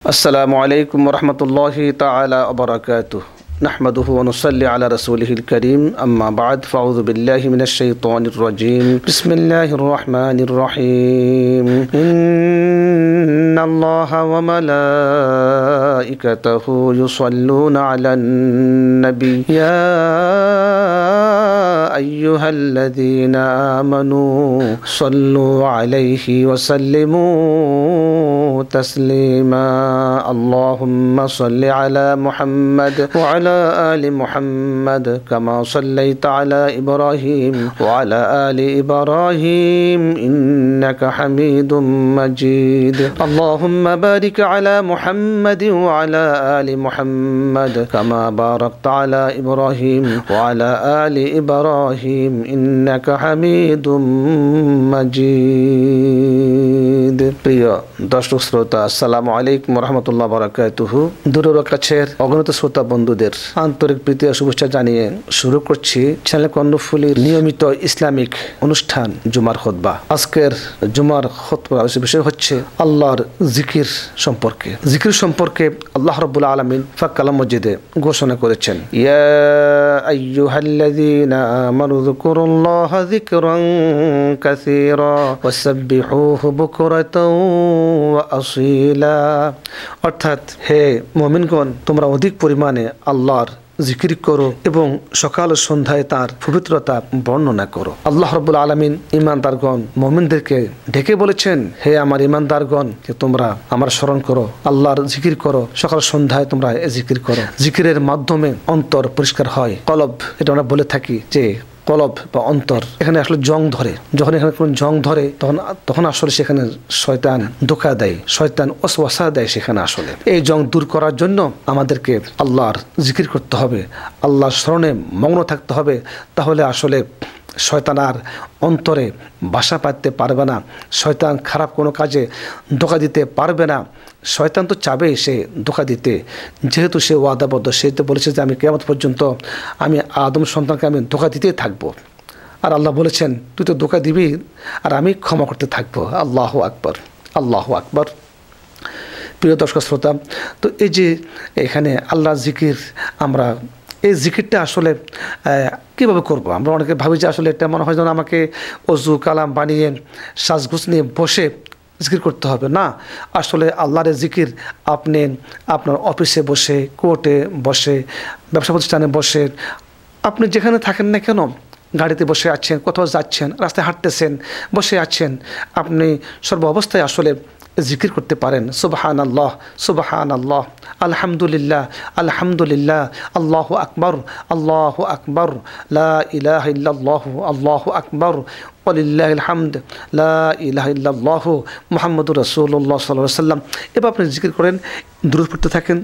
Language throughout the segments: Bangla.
السلام عليكم ورحمة الله تعالى وبركاته نحمده ونصلي على رسوله الكريم أما بعد فأعوذ بالله من الشيطان الرجيم بسم الله الرحمن الرحيم إن الله وملائكته يصلون على النبي يا أيها الذين آمنوا صلوا عليه وسلموا تسليما اللهم صل على محمد وعلى آل محمد كما صليت على إبراهيم وعلى آل إبراهيم إنك حميد مجيد اللهم بارك على محمد وعلى آل محمد كما باركت على إبراهيم وعلى آل إبراهيم إنك حميد مجيد প্রিয় দর্শক শ্রোতা আসসালামু আলাইকুম ওয়া রাহমাতুল্লাহি ওয়া বারাকাতুহু দূরের ও কাছের অগণিত শ্রোতা বন্ধুদের আন্তরিক প্রীতি ও শুভেচ্ছা জানিয়ে শুরু করছি চ্যানেল কর্ণফুলীর নিয়মিত ইসলামিক অনুষ্ঠান জুমার খুতবা। আজকের জুমার খুতবার বিষয় হচ্ছে আল্লাহর জিকির সম্পর্কে। জিকির সম্পর্কে আল্লাহ রাব্বুল আলামিন পাক কালাম মজিদে ঘোষণা করেছেন, ইয়া আইয়ুহাল্লাযীনা আমানু যকুরুল্লাহা যিকরান কাসীরা ওয়াসাব্বিহুহু বুকরাতাও ওয়া আসীলা। অর্থাৎ হে মুমিনগণ, তোমরা অধিক পরিমাণে আল্লাহর জিকির করো এবং সকাল ও সন্ধ্যায় তার পবিত্রতা বর্ণনা করো। আল্লাহ রাব্বুল আলামিন ঈমানদারগণ মুমিনদেরকে ডেকে বলেছেন, হে আমার ঈমানদারগণ, যে তোমরা আমার স্মরণ করো, আল্লাহর জিকির করো, সকাল সন্ধ্যায় তোমরা জিকির করো। জিকিরের মাধ্যমে অন্তর পরিষ্কার হয়। কলব, এটা আমরা বলে থাকি যে কলব বা অন্তর, এখানে আসলে জং ধরে, যখন এখানে কোনো জং ধরে তখন আসলে সেখানে শয়তান ধোঁকা দেয়, শয়তান ওয়াসওয়াসা দেয় সেখানে। আসলে এই জং দূর করার জন্য আমাদেরকে আল্লাহর জিকির করতে হবে, আল্লাহর স্মরণে মগ্ন থাকতে হবে। তাহলে আসলে শয়তান আর অন্তরে বাসা পাইতে পারবে না, শয়তান খারাপ কোনো কাজে ধোঁকা দিতে পারবে না। শয়তান তো চাবেই সে ধোঁকা দিতে, যেহেতু সে ওয়াদাবদ্ধ, সে তো বলেছে যে আমি কিয়ামত পর্যন্ত আমি আদম সন্তানকে আমি ধোঁকা দিতেই থাকবো। আর আল্লাহ বলেছেন, তুই তো ধোঁকা দিবি আর আমি ক্ষমা করতে থাকবো। আল্লাহু আকবার, আল্লাহু আকবার। প্রিয় দর্শক শ্রোতা, তো এই যে এখানে আল্লাহ জিকির, আমরা এই জিকিরটা আসলে কীভাবে করবো? আমরা অনেকে ভাবি যে আসলে এটা মনে হয় যেন আমাকে অজু কালাম বানিয়ে সাজগুজ নিয়ে বসে জিকির করতে হবে। না, আসলে আল্লাহর জিকির আপনি আপনার অফিসে বসে, কোর্টে বসে, ব্যবসা প্রতিষ্ঠানে বসে, আপনি যেখানে থাকেন না কেন, গাড়িতে বসে আছেন, কোথাও যাচ্ছেন, রাস্তায় হাঁটতেছেন, বসে আছেন, আপনি সর্ব অবস্থায় আসলে জিকির করতে পারেন। সুবহানাল্লাহ, সুবহানাল্লাহ, আলহামদুলিল্লাহ, আলহামদুলিল্লাহ, আল্লাহু আকবার, আল্লাহু আকবার, লা ইলাহা ইল্লাল্লাহু, আল্লাহু আকবার, ওয়ালিল্লাহিল হামদ, লা ইলাহা ইল্লাল্লাহু, মুহাম্মাদুর রাসূলুল্লাহ সাল্লাল্লাহু আলাইহি ওয়াসাল্লাম। এবার আপনি জিকির করেন, দুরূদ পড়তে থাকেন,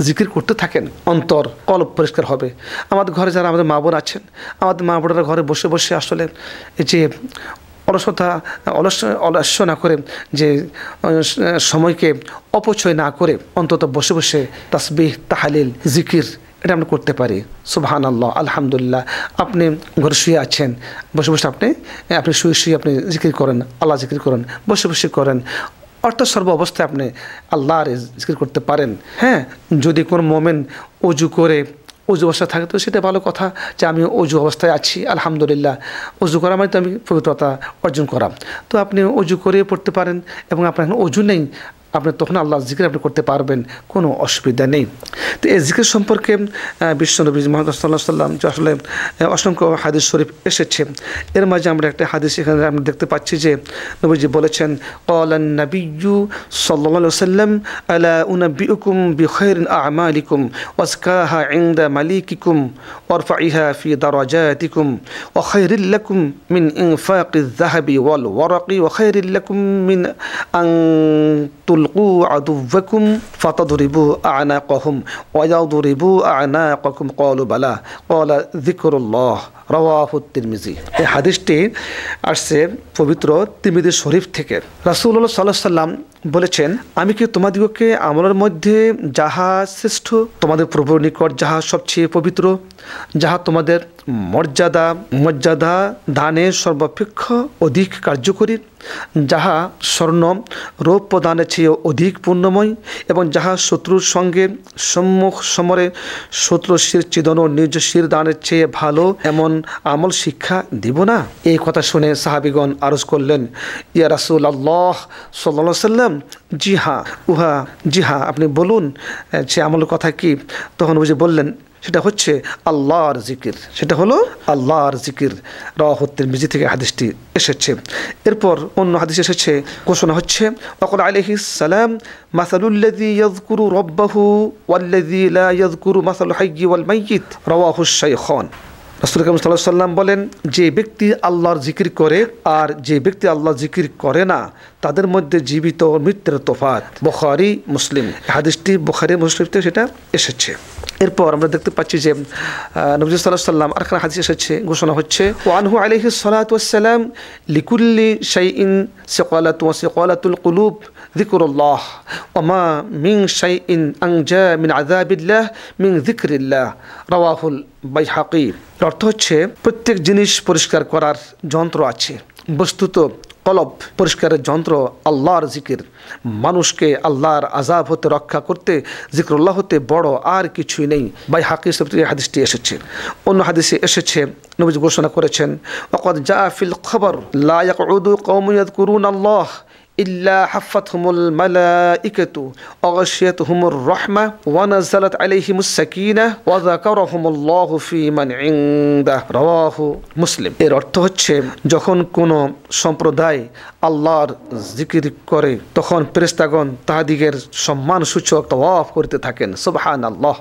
জিকির করতে থাকেন, অন্তর কলব পরিষ্কার হবে। আমাদের ঘরে যারা আমাদের মা বোন আছেন, আমাদের মা বোনেরা ঘরে বসে বসে আসলে এই যে অলস্য না করে, যে সময়কে অপচয় না করে, অন্তত বসে বসে তাসবিহ, তাহলিল, জিকির এটা আমরা করতে পারি। সুবহানাল্লাহ, আলহামদুলিল্লাহ। আপনি ঘরে শুয়ে আছেন, বসে বসে আপনি শুয়ে আপনি জিকির করেন, আল্লাহ জিকির করেন, বসে বসে করেন। অর্থাৎ সর্ব অবস্থায় আপনি আল্লাহর জিকির করতে পারেন। হ্যাঁ, যদি কোনো মোমেন অজু করে অজু অবস্থায় থাকে তো সেটা ভালো কথা, যে আমি অজু অবস্থায় আছি, আলহামদুলিল্লাহ। অজু করা মানে তো আমি পবিত্রতা অর্জন করা। তো আপনি অজু করে পড়তে পারেন, এবং আপনার এখন অজু নেই, আপনি তখন আল্লাহর জিকির আপনি করতে পারবেন, কোনো অসুবিধা নেই। তো এই জিকির সম্পর্কে বিশ্বনবী মুহাম্মদ সাল্লাল্লাহু আলাইহি ওয়াসাল্লাম যে আসলে অসংখ্য হাদিস শরীফ এসেছে, এর মাঝে আমরা একটা হাদিস এখানে আমরা দেখতে পাচ্ছি যে নবীজি বলেছেন, ক্বালান নাবিয়্যু সাল্লাল্লাহু আলাইহি ওয়াসাল্লাম, আলা উনাব্বিউকুম বিখাইরিন আ'মালিকুম ওয়াজকাহা ইনদা মালিকিকুম ওয়ারফাইহা ফি দারাজাতিকুম ওয়া খায়রিল লাকুম মিন ইনফাকিয যাহাবি ওয়াল ওয়ারাকি ওয়া খায়রিল লাকুম মিন আন তুলকু আদুওয়াকুম ফাতাদরিবু আ'নাকাহুম ওয়া ইয়াদরিবু আ'নাকাকুম ক্বালু বালা ক্বালা যিকরুল্লাহ, রাওয়াহু তিরমিজি। এই হাদিসটি আসছে পবিত্র তিরমিজি শরীফ থেকে। রাসূলুল্লাহ সাল্লাল্লাহু আলাইহি ওয়াসাল্লাম বলেছেন, আমি কি তোমাদিগকে আমলের মধ্যে যাহা শ্রেষ্ঠ, তোমাদের প্রভুর নিকট যাহা সবচেয়ে পবিত্র যাহা তোমাদের মর্যাদা দানের সর্বাপেক্ষা অধিক কার্যকরী, যাহা স্বর্ণ রৌপ্য দানের চেয়ে অধিক পূর্ণময়, এবং যাহা শত্রুর সঙ্গে সম্মুখ সমরে শত্রুর শির চিদন ও নিজ শির দানের চেয়ে ভালো, এমন আমল শিক্ষা দিব না? এই কথা শুনে সাহাবিগণ আরজ করলেন, ইয়া রাসূলুল্লাহ সাল্লাল্লাহু আলাইহি সাল্লাম, জি হ্যাঁ আপনি বলুন সে আমলের কথা কি? তখন বুঝে বললেন, সেটা হচ্ছে আল্লাহর জিকির, সেটা হলো আল্লাহর জিকির। রাওয়াহু তিরমিজি থেকে হাদিসটি এসেছে। এরপর অন্য হাদিস এসেছে, ঘোষণা হচ্ছে, ওয়াকাল আলাইহিস সালাম, মাসালুল্লাযী ইয়াযকুরু রাব্বাহু ওয়াল্লাযী লা ইয়াযকুরু মাসালুল হাইয়্যি ওয়াল মাইয়িত, রাওয়াহু শাইখান। রাসূল কারীম সাল্লাল্লাহু আলাইহি ওয়াসাল্লাম বলেন, যে ব্যক্তি আল্লাহর জিকির করে আর যে ব্যক্তি আল্লাহর জিকির করে না, তাদের মধ্যে জীবিত ও মৃত্যুর তফাৎ। বুখারী মুসলিম, হাদিসটি বুখারী মুসলিমতে সেটা এসেছে। এরপর আমরা দেখতে পাচ্ছি যে নবী সাল্লাল্লাহু আলাইহি ওয়াসাল্লাম আরেকটা হাদিস এসেছে, ঘোষণা হচ্ছে, ওয়ানহু আলাইহিস সালাতু ওয়াসসালাম, লিকুল্লি শাইইন সিকালাতু ওয়া সিকালাতুল কুলুব যিকরুল্লাহ ওয়া মা মিন শাইইন আনজা মিন আযাবিল্লাহ মিন যিকরিল্লাহ, রাওয়াহুল বাইহাকী। অর্থ হচ্ছে, প্রত্যেক জিনিস পরিষ্কার করার যন্ত্র আছে, বস্তুত কলব পরিষ্কারের যন্ত্র আল্লাহর জিকির। মানুষকে আল্লাহর আযাব হতে রক্ষা করতে জিকরুল্লাহ হতে বড় আর কিছুই নেই। বাইহাকী শরীফে হাদিসটি এসেছে। অন্য হাদিসে এসেছে, নবী ঘোষণা করেছেন, ওয়াকাদ জা ফিল খবর লা ইয়াকউদু কওমুন ইয়াযকুরুনাল্লাহ ইল্লা হাফাতহুমুল মালাইকাতু ওয়া গাশিয়াতুহুমুর রাহমা ওয়া নাযালাত আলাইহিমুস সাকিনাহ ওয়া যাকারাহুমুল্লাহু ফি মান ইনদাহ, রাওয়াহু মুসলিম। এর অর্থ হচ্ছে, যখন কোনো সম্প্রদায় আল্লাহর জিকির করে তখন ফেরেশতাগণ তাহাদিগের সম্মানসূচক তাওয়াফ করতে থাকেন। সুবহানাল্লাহ।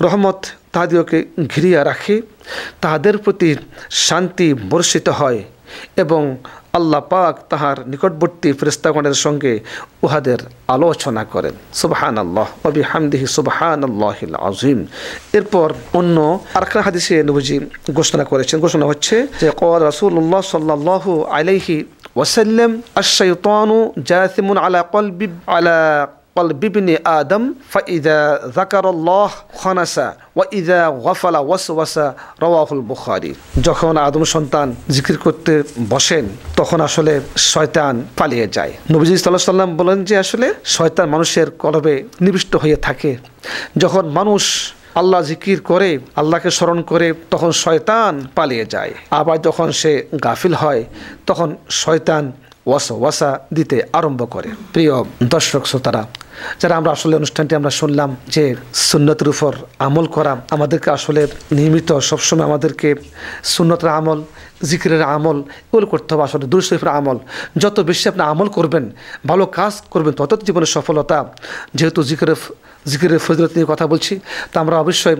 রহমত তাহাদিগকে ঘিরিয়া রাখে, তাহাদের প্রতি শান্তি বর্ষিত হয় এবং আল্লাহ পাক তাহার নিকটবর্তী ফেরেশতাগণের সঙ্গে উহাদের আলোচনা করেন। সুবহানাল্লাহ ওয়া বিহামদিহি সুবহানাল্লাহিল আযীম। এরপর অন্য আরেকটা হাদিসে নবীজি ঘোষণা করেছেন, ঘোষণা হচ্ছে যে, ক্বাল রাসূলুল্লাহ সাল্লাল্লাহু আলাইহি ওয়াসাল্লাম, আশ-শাইতানু জাসিমুন আলা কলবি ইবনি আদম ফাইযা যাকারাল্লাহ খানাসা ওয়া ইযা গাফালা ওয়াসওয়াসা, রাওয়াহুল বুখারী। যখন আদম সন্তান জিকির করতে বসেন তখন আসলে শয়তান পালিয়ে যায়। নবীজি সাল্লাল্লাহু আলাইহি ওয়াসাল্লাম বলেন যে, আসলে শয়তান মানুষের কলবে নিবিষ্ট হয়ে থাকে। যখন মানুষ আল্লাহ জিকির করে, আল্লাহকে স্মরণ করে, তখন শয়তান পালিয়ে যায়। আবার যখন সে গাফিল হয় তখন শয়তান ওয়াসওয়াসা দিতে আরম্ভ করে। প্রিয় দর্শক শ্রোতারা, যারা আমরা আসলে অনুষ্ঠানটি আমরা শুনলাম যে সুন্নতের উপর আমল করা, আমাদেরকে আসলে নিয়মিত সবসময় আমাদেরকে সুন্নতের আমল, জিকিরের আমল এগুলো করতে হবে। আসলে দুরূদ শরীফের আমল যত বেশি আপনি আমল করবেন, ভালো কাজ করবেন, তত জীবনের সফলতা। যেহেতু জিকিরের ফজিলত নিয়ে কথা বলছি, তা আমরা অবশ্যই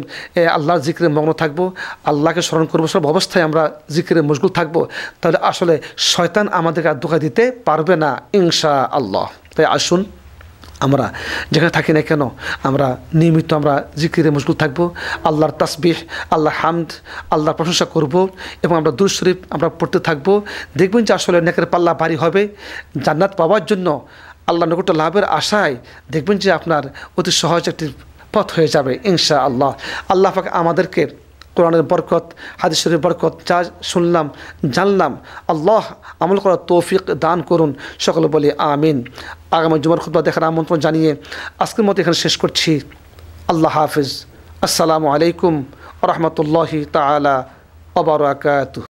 আল্লাহর জিকিরে মগ্ন থাকবো, আল্লাহকে স্মরণ করবো, সব অবস্থায় আমরা জিকিরে মশগুল থাকবো। তাহলে আসলে শয়তান আমাদেরকে আর ধোঁকা দিতে পারবে না ইনশাআল্লাহ। তাই আসুন, আমরা যেখানে থাকি না কেন আমরা নিয়মিত আমরা জিকিরে মশগুল থাকবো, আল্লাহর তাসবিহ, আল্লাহর হামদ, আল্লাহর প্রশংসা করব এবং আমরা দুরূদ শরীফ আমরা পড়তে থাকবো। দেখবেন যে আসলে নেকের পাল্লা ভারী হবে। জান্নাত পাওয়ার জন্য, আল্লাহ নৈকট্য লাভের আশায় দেখবেন যে আপনার অতি সহজ একটি পথ হয়ে যাবে ইনশাআল্লাহ। আল্লাহ পাক আমাদেরকে কোরআনের বরকত, হাদিস শরীফের বরকত, যা শুনলাম জানলাম, আল্লাহ আমল করার তৌফিক দান করুন। সকলে বলি আমিন। আগামী জুমার খুতবা দেখার আমন্ত্রণ জানিয়ে আজকের মতো এখানে শেষ করছি। আল্লাহ হাফিজ। আসসালামু আলাইকুম ওয়া রাহমাতুল্লাহি তাআলা ওয়া বারাকাতুহু।